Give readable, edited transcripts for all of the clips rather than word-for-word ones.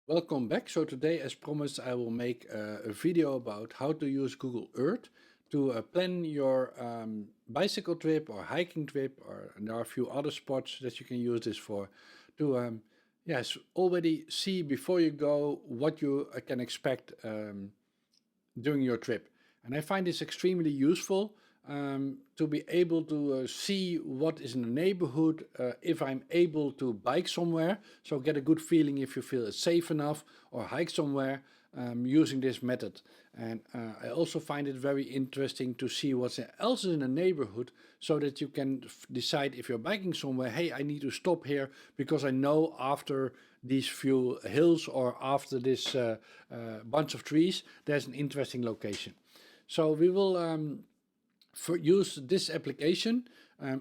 Welcome back. So today, as promised, I will make a video about how to use Google Earth to plan your bicycle trip or hiking trip, and there are a few other spots that you can use this for, to yes, already see before you go what you can expect during your trip. And I find this extremely useful to be able to see what is in the neighborhood, if I'm able to bike somewhere, so get a good feeling if you feel it's safe enough, or hike somewhere using this method. And I also find it very interesting to see what else is in the neighborhood, so that you can decide if you're biking somewhere, hey, I need to stop here because I know after these few hills or after this bunch of trees, there's an interesting location. So we will use this application.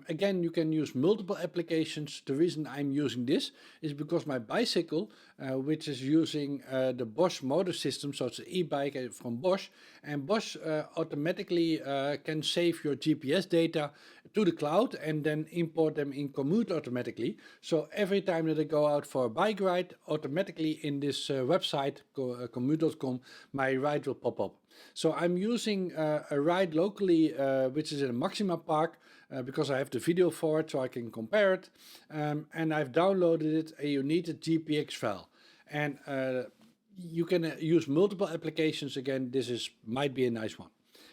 Again, you can use multiple applications. The reason I'm using this is because my bicycle, which is using the Bosch motor system, so it's an e-bike from Bosch, and Bosch automatically can save your GPS data to the cloud and then import them in Komoot automatically. So every time that I go out for a bike ride, automatically in this website, komoot.com, my ride will pop up. So I'm using a ride locally, which is in a Maxima Park, because I have the video for it, so I can compare it. And I've downloaded it, and you need a GPX file. And you can use multiple applications. Again, this might be a nice one.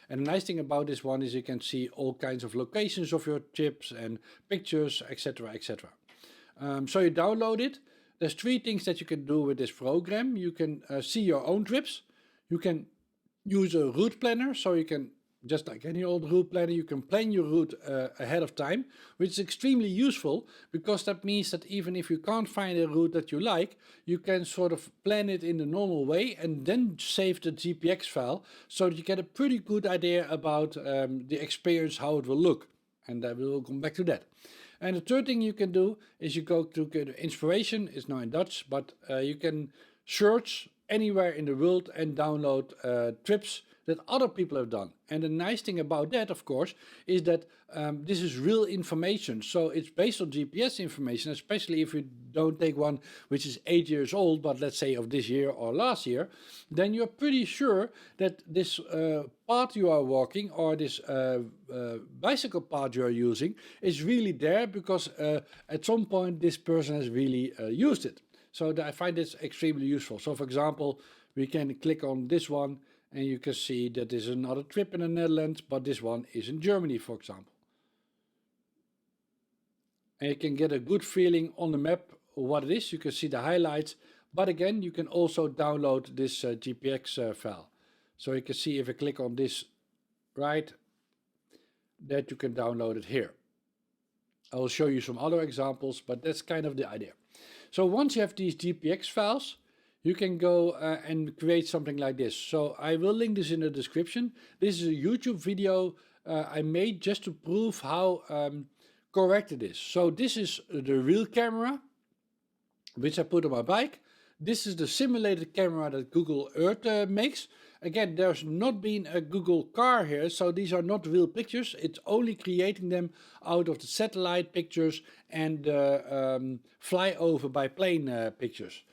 And the nice thing about this one is you can see all kinds of locations of your trips and pictures, etc., etc. So you download it. There's three things that you can do with this program. You can see your own trips. You can use a route planner, so you can, just like any old route planner, you can plan your route ahead of time, which is extremely useful because that means that even if you can't find a route that you like, you can sort of plan it in the normal way and then save the GPX file so that you get a pretty good idea about the experience, how it will look. And we will come back to that. And the third thing you can do is you go to inspiration, it's now in Dutch, but you can search anywhere in the world and download trips that other people have done. And the nice thing about that, of course, is that this is real information. So it's based on GPS information, especially if you don't take one which is 8 years old, but let's say of this year or last year, then you're pretty sure that this path you are walking or this bicycle path you are using is really there because at some point this person has really used it. So I find this extremely useful. So for example, we can click on this one and you can see that this is another trip in the Netherlands, but this one is in Germany, for example. And you can get a good feeling on the map what it is. You can see the highlights, but again, you can also download this GPX file. So you can see if I click on this right, that you can download it here. I will show you some other examples, but that's kind of the idea. So once you have these GPX files, you can go and create something like this. So I will link this in the description. This is a YouTube video I made just to prove how correct it is. So this is the real camera, which I put on my bike. This is the simulated camera that Google Earth makes. Again, there's not been a Google car here, so these are not real pictures. It's only creating them out of the satellite pictures and flyover by plane pictures,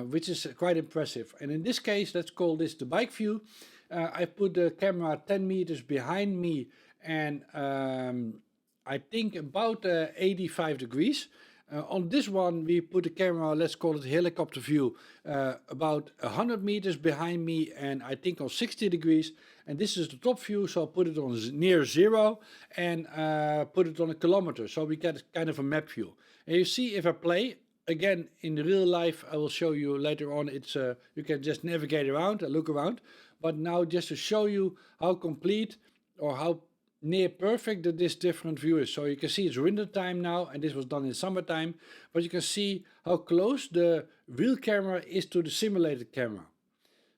which is quite impressive. And in this case, let's call this the bike view. I put the camera 10 meters behind me and I think about 85 degrees. On this one, we put the camera, let's call it helicopter view, about 100 meters behind me and I think on 60 degrees. And this is the top view, so I'll put it on near 0 and put it on a kilometer. So we get kind of a map view. And you see if I play, again, in the real life, I will show you later on, it's you can just navigate around and look around. But now just to show you how complete or how near perfect that this different view is. So you can see it's winter time now and this was done in summertime, but you can see how close the real camera is to the simulated camera.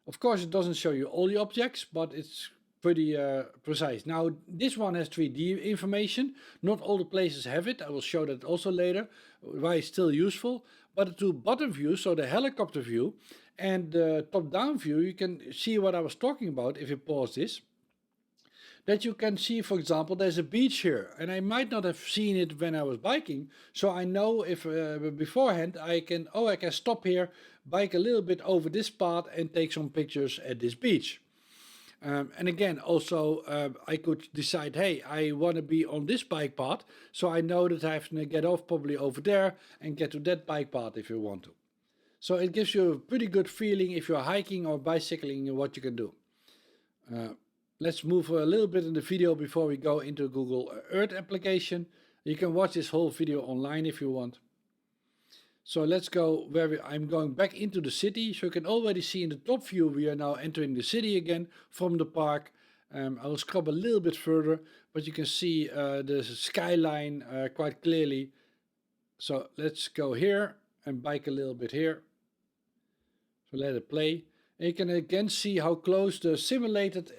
Of course it doesn't show you all the objects, but it's pretty precise. Now this one has 3D information, not all the places have it, I will show that also later, why it's still useful, but the two bottom views, so the helicopter view and the top down view, you can see what I was talking about if you pause this. that you can see, for example, there's a beach here, and I might not have seen it when I was biking, so I know if beforehand I can stop here, bike a little bit over this path and take some pictures at this beach. And again, also I could decide, hey, I want to be on this bike path, so I know that I have to get off probably over there and get to that bike path if you want to. So it gives you a pretty good feeling if you're hiking or bicycling what you can do. Let's move a little bit in the video before we go into Google Earth application. You can watch this whole video online if you want. So let's go I'm going back into the city. So you can already see in the top view we are now entering the city again from the park. I will scrub a little bit further, but you can see the skyline quite clearly. So let's go here and bike a little bit here. So let it play. And you can again see how close the simulated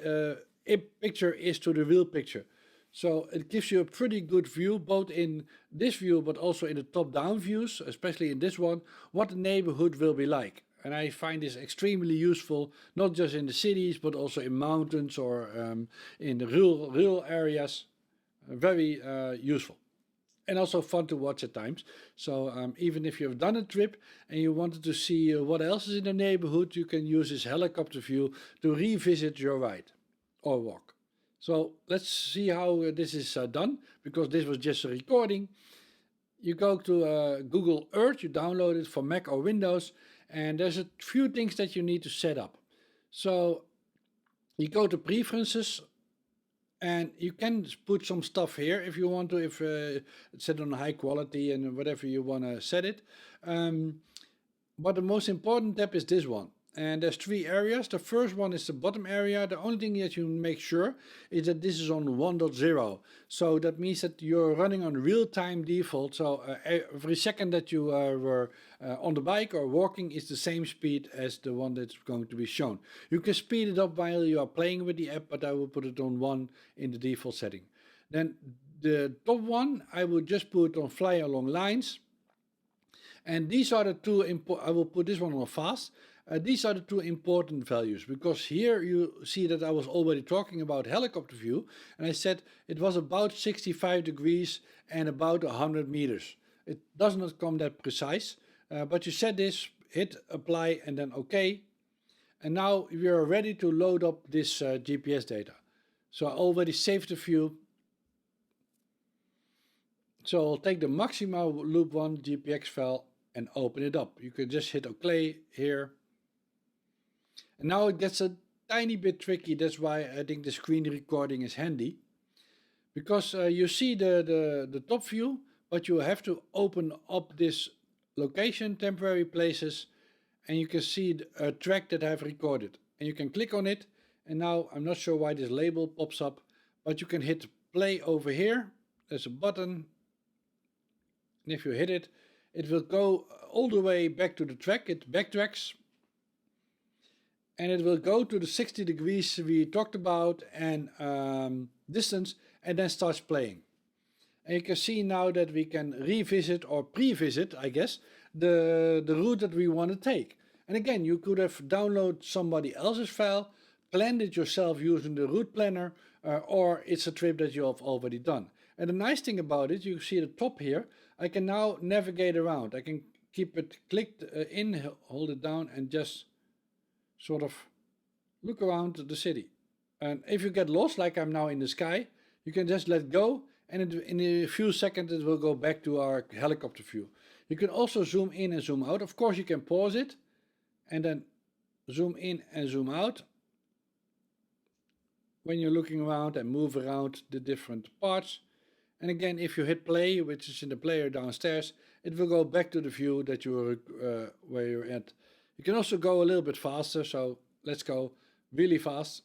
picture is to the real picture. So it gives you a pretty good view, both in this view but also in the top-down views, especially in this one, what the neighborhood will be like. And I find this extremely useful, not just in the cities, but also in mountains or in the rural areas. Very useful. And also fun to watch at times. So even if you've done a trip and you wanted to see what else is in the neighborhood, you can use this helicopter view to revisit your ride or walk. So let's see how this is done, because this was just a recording. You go to Google Earth, you download it for Mac or Windows, and there's a few things that you need to set up. So you go to Preferences, and you can put some stuff here if you want to, if it's set on high quality and whatever you want to set it. But the most important tab is this one. And there's three areas. The first one is the bottom area. The only thing that you make sure is that this is on 1.0. So that means that you're running on real-time default. So every second that you were on the bike or walking is the same speed as the one that's going to be shown. You can speed it up while you are playing with the app, but I will put it on 1 in the default setting. Then the top one, I will just put on fly along lines. And these are the two I will put this one on fast. These are the two important values, because here you see that I was already talking about helicopter view, and I said it was about 65 degrees and about 100 meters. It does not come that precise, but you set this, hit apply and then OK. And now we are ready to load up this GPS data. So I already saved the view. So I'll take the Maxima Loop 1 GPX file and open it up. You can just hit OK here. And now it gets a tiny bit tricky. That's why I think the screen recording is handy. Because you see the top view, but you have to open up this location, temporary places, and you can see a track that I've recorded. And you can click on it, and now I'm not sure why this label pops up, but you can hit play over here. There's a button, and if you hit it, it will go all the way back to the track. It backtracks. And it will go to the 60 degrees we talked about and distance, and then starts playing. And you can see now that we can revisit or pre-visit, I guess, the route that we want to take. And again, you could have downloaded somebody else's file, planned it yourself using the route planner, or it's a trip that you have already done. And the nice thing about it, you see the top here, I can now navigate around. I can keep it clicked in, hold it down, and just sort of look around the city. And if you get lost, like I'm now in the sky, you can just let go, and in a few seconds it will go back to our helicopter view. You can also zoom in and zoom out. Of course you can pause it and then zoom in and zoom out when you're looking around and move around the different parts. And again, if you hit play, which is in the player downstairs, it will go back to the view that you were where you're at. You can also go a little bit faster, so let's go really fast.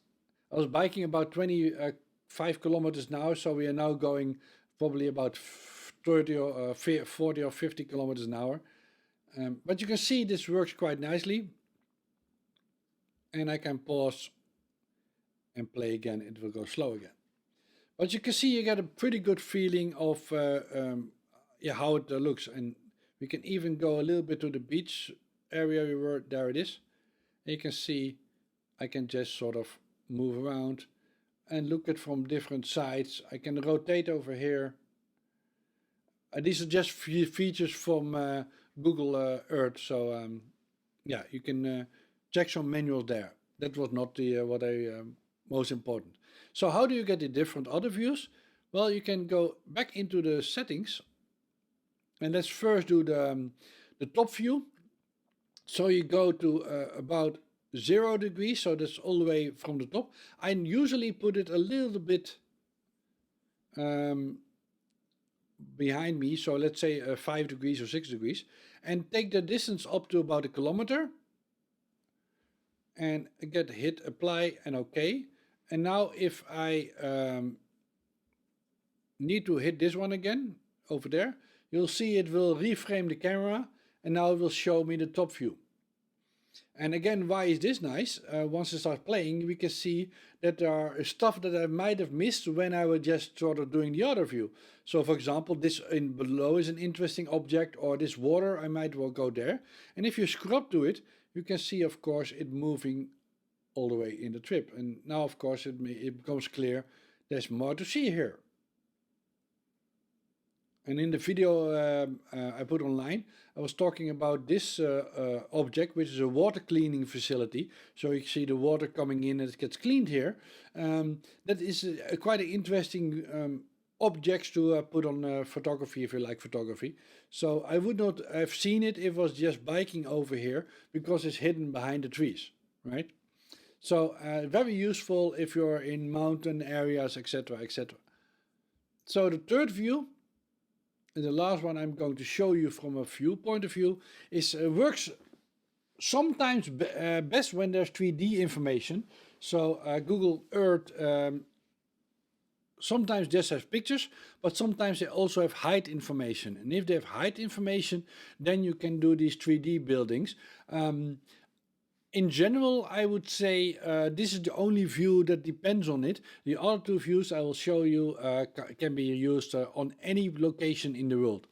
I was biking about 25 kilometers an hour, so we are now going probably about 30 or 40 or 50 kilometers an hour. But you can see this works quite nicely. And I can pause and play again, it will go slow again. But you can see you get a pretty good feeling of how it looks. And we can even go a little bit to the beach area we were. There it is. And you can see I can just sort of move around, and look at from different sides. I can rotate over here. These are just features from Google Earth, so yeah, you can check some manuals there. That was not the what I most important. So how do you get the different other views? Well, you can go back into the settings, and let's first do the top view. So you go to about 0 degrees, so that's all the way from the top. I usually put it a little bit behind me, so let's say 5 degrees or 6 degrees, and take the distance up to about a kilometer, and hit apply and OK. And now if I need to hit this one again over there, you'll see it will reframe the camera, and now it will show me the top view. And again, why is this nice? Once I start playing, we can see that there are stuff that I might have missed when I was just sort of doing the other view. So for example, this in below is an interesting object, or this water, I might well go there. And if you scrub to it, you can see, of course, it moving all the way in the trip. And now, of course, it becomes clear there's more to see here. And in the video I put online, I was talking about this object, which is a water cleaning facility. So you see the water coming in and it gets cleaned here. That is quite an interesting objects to put on photography if you like photography. So I would not have seen it if it was just biking over here, because it's hidden behind the trees, right? So very useful if you're in mountain areas, etc., etc. So the third view, and the last one I'm going to show you from a point of view, is works sometimes best when there's 3D information. So Google Earth sometimes just has pictures, but sometimes they also have height information. And if they have height information, then you can do these 3D buildings. In general, I would say this is the only view that depends on it. The other two views I will show you can be used on any location in the world.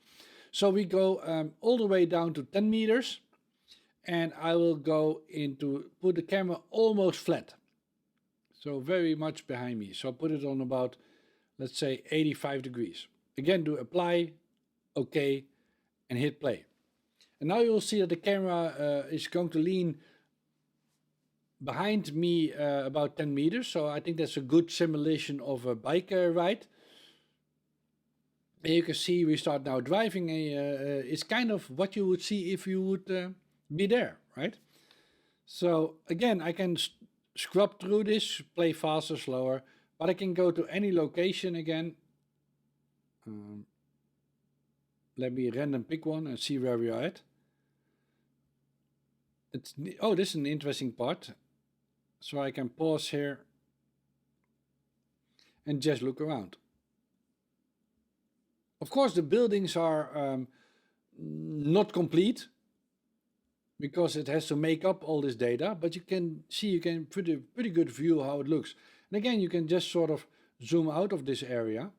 So we go all the way down to 10 meters, and I will go into, put the camera almost flat. So very much behind me. So put it on about, let's say 85 degrees. Again, do apply, OK, and hit play. And now you will see that the camera is going to lean behind me about 10 meters. So I think that's a good simulation of a bike ride. And you can see we start now driving. It's kind of what you would see if you would be there, right? So again, I can scrub through this, play faster, slower, but I can go to any location again. Let me random pick one and see where we are at. Oh, this is an interesting part. So I can pause here and just look around. Of course, the buildings are not complete because it has to make up all this data, but you can see, you can pretty good view how it looks. And again, you can just sort of zoom out of this area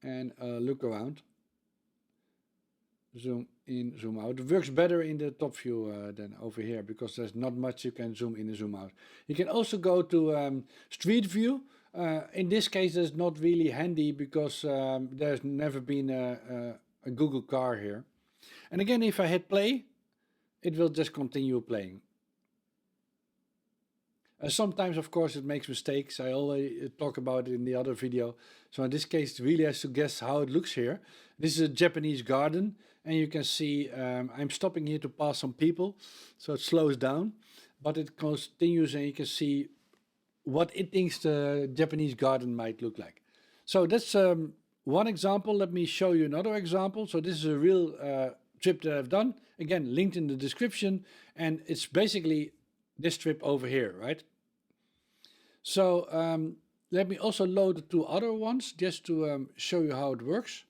and look around. Zoom in, zoom out. It works better in the top view than over here, because there's not much you can zoom in and zoom out. You can also go to street view. In this case, it's not really handy because there's never been a Google car here. And again, if I hit play, it will just continue playing. Sometimes, of course, it makes mistakes. I already talk about it in the other video. So in this case, it really has to guess how it looks here. This is a Japanese garden, and you can see I'm stopping here to pass some people, so it slows down, but it continues, and you can see what it thinks the Japanese garden might look like. So that's one example. Let me show you another example. So this is a real trip that I've done. Again, linked in the description, and it's basically this trip over here, right? So let me also load the two other ones just to show you how it works.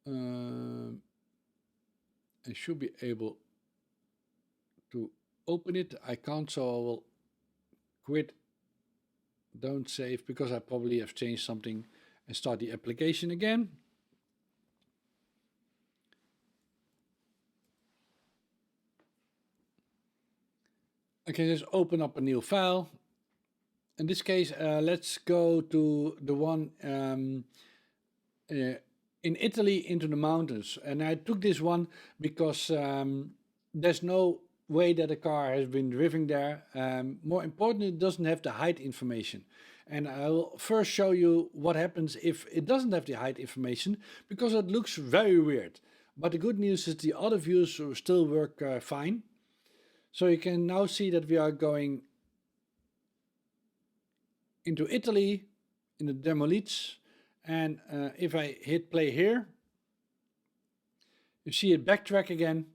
I should be able to open it. I can't, so I will quit, don't save, because I probably have changed something, and start the application again. I can just open up a new file, in this case, let's go to the one in Italy into the mountains. And I took this one because there's no way that a car has been driven there. More importantly, it doesn't have the height information. And I will first show you what happens if it doesn't have the height information, because it looks very weird. But the good news is the other views will still work fine. So you can now see that we are going into Italy in the Dolomites, and if I hit play here, you see it backtrack again.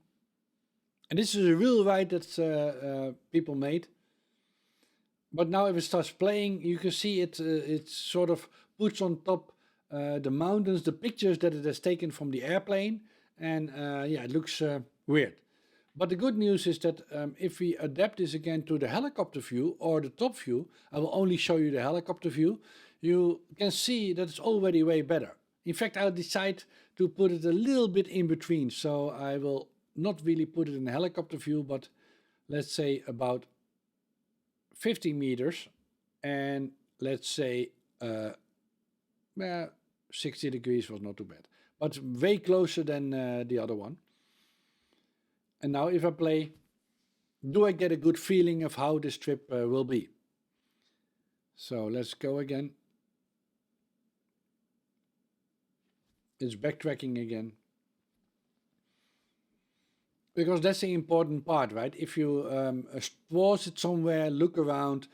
And this is a real ride that people made. But now if it starts playing, you can see it sort of puts on top the mountains, the pictures that it has taken from the airplane, and yeah, it looks weird. But the good news is that if we adapt this again to the helicopter view or the top view, I will only show you the helicopter view, you can see that it's already way better. In fact, I'll decide to put it a little bit in between. So I will not really put it in the helicopter view, but let's say about 50 meters, and let's say 60 degrees was not too bad, but way closer than the other one. And now if I play, do I get a good feeling of how this trip will be? So let's go again. It's backtracking again. Because that's the important part, right? If you pause it somewhere, look around,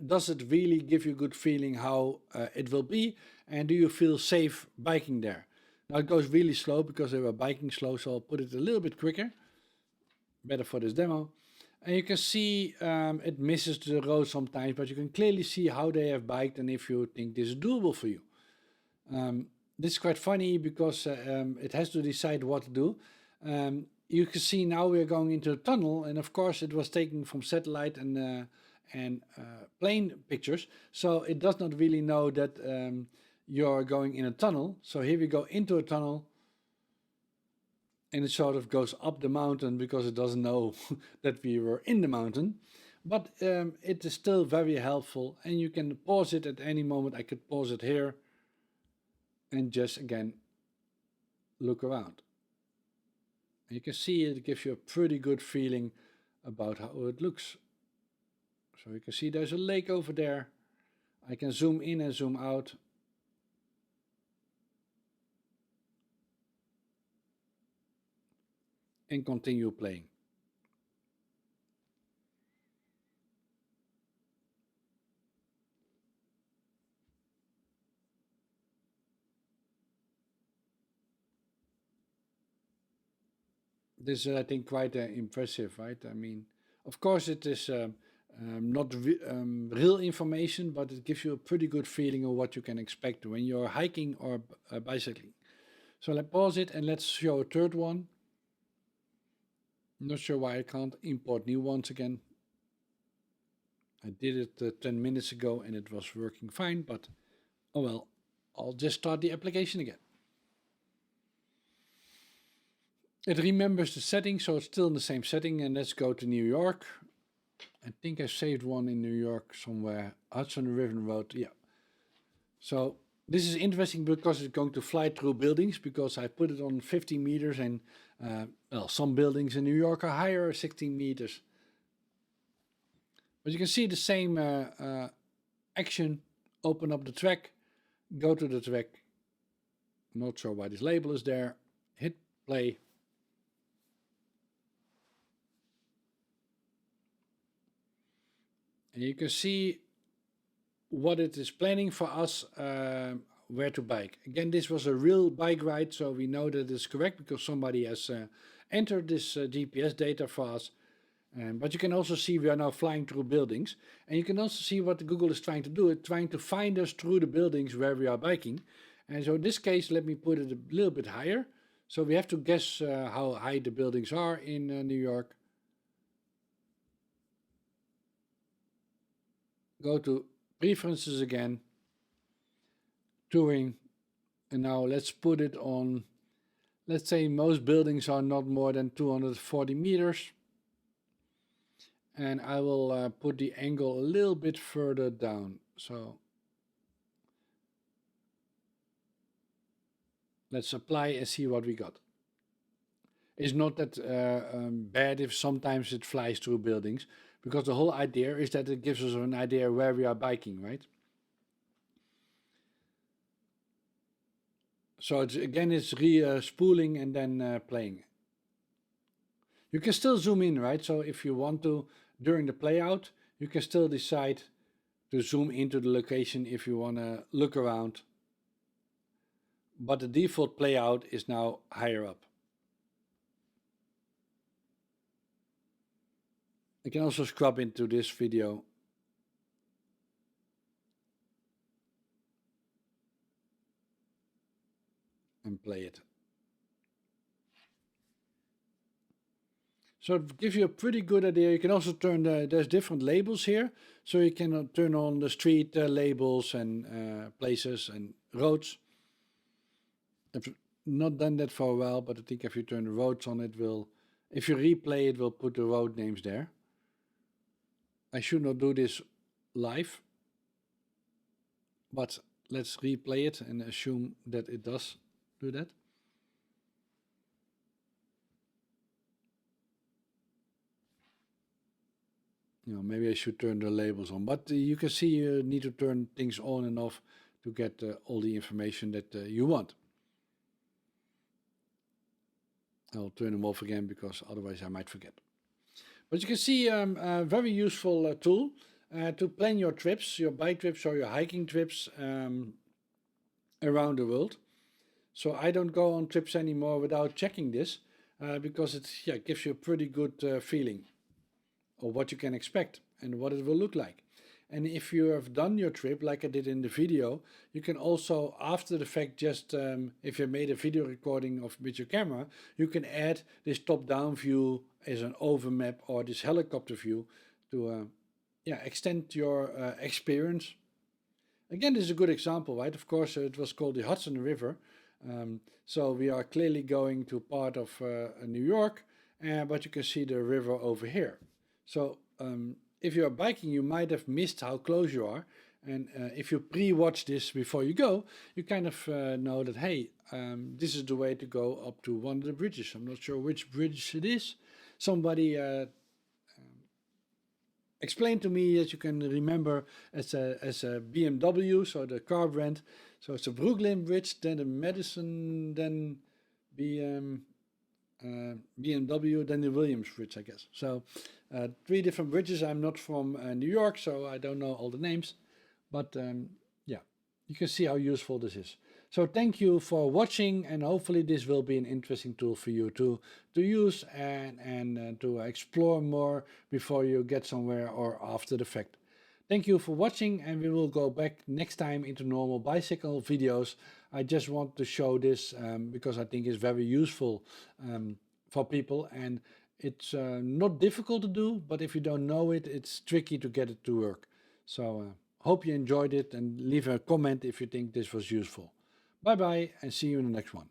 does it really give you a good feeling how it will be? And do you feel safe biking there? Now it goes really slow because they were biking slow, so I'll put it a little bit quicker. Better for this demo. And you can see it misses the road sometimes, but you can clearly see how they have biked and if you think this is doable for you. This is quite funny because it has to decide what to do. You can see now we're going into a tunnel, and of course it was taken from satellite and plane pictures, so it does not really know that you're going in a tunnel. So here we go into a tunnel, and it sort of goes up the mountain because it doesn't know that we were in the mountain. But it is still very helpful, and you can pause it at any moment. I could pause it here and just again look around. And you can see it gives you a pretty good feeling about how it looks. So you can see there's a lake over there. I can zoom in and zoom out. And continue playing. This is, I think, quite impressive, right? I mean, of course, it is not real information, but it gives you a pretty good feeling of what you can expect when you're hiking or bicycling. So let's pause it and let's show a third one. I'm not sure why I can't import new ones again. I did it 10 minutes ago and it was working fine, but oh well, I'll just start the application again. It remembers the setting, so it's still in the same setting, and let's go to New York. I think I saved one in New York somewhere. Hudson River Road, yeah. So this is interesting because it's going to fly through buildings, because I put it on 50 meters and well, some buildings in New York are higher, 16 meters. But you can see the same action. Open up the track, go to the track. Not sure why this label is there. Hit play. And you can see what it is planning for us, where to bike. Again, this was a real bike ride, so we know that it's correct because somebody has entered this GPS data for us. But you can also see we are now flying through buildings. And you can also see what Google is trying to do. It's trying to find us through the buildings where we are biking. And so in this case, let me put it a little bit higher. So we have to guess how high the buildings are in New York. Go to preferences again, touring, and now let's put it on, let's say most buildings are not more than 240 meters. and I will put the angle a little bit further down. So let's apply and see what we got. It's not that bad if sometimes it flies through buildings, because the whole idea is that it gives us an idea where we are biking, right? So it's spooling and then playing. You can still zoom in, right? So if you want to, during the playout, you can still decide to zoom into the location if you want to look around. But the default playout is now higher up. I can also scrub into this video. And play it. So it gives you a pretty good idea. You can also turn there's different labels here. So you can turn on the street labels and places and roads. I've not done that for a while, but I think if you turn the roads on, it will, if you replay, it will put the road names there. I should not do this live, but let's replay it and assume that it does do that. Maybe I should turn the labels on, but you can see you need to turn things on and off to get all the information that you want. I'll turn them off again because otherwise I might forget. But you can see a very useful tool to plan your trips, your bike trips or your hiking trips around the world. So I don't go on trips anymore without checking this because it gives you a pretty good feeling of what you can expect and what it will look like. And if you have done your trip like I did in the video, you can also, after the fact, just if you made a video recording with your camera, you can add this top-down view as an overmap or this helicopter view to extend your experience. Again, this is a good example, right? Of course, it was called the Hudson River. So we are clearly going to part of New York, but you can see the river over here. So if you are biking, you might have missed how close you are. And if you pre-watch this before you go, you kind of know that, hey, this is the way to go up to one of the bridges. I'm not sure which bridge it is. Somebody explained to me that you can remember as a BMW, so the car brand. So it's a Brooklyn Bridge, then the Madison, then BMW, then the Williams Bridge, I guess. So 3 different bridges. I'm not from New York, so I don't know all the names. But you can see how useful this is. So thank you for watching, and hopefully this will be an interesting tool for you to use and to explore more before you get somewhere or after the fact. Thank you for watching, and we will go back next time into normal bicycle videos. I just want to show this because I think it's very useful for people, and it's not difficult to do, but if you don't know it, it's tricky to get it to work. So hope you enjoyed it, and leave a comment if you think this was useful. Bye bye, and see you in the next one.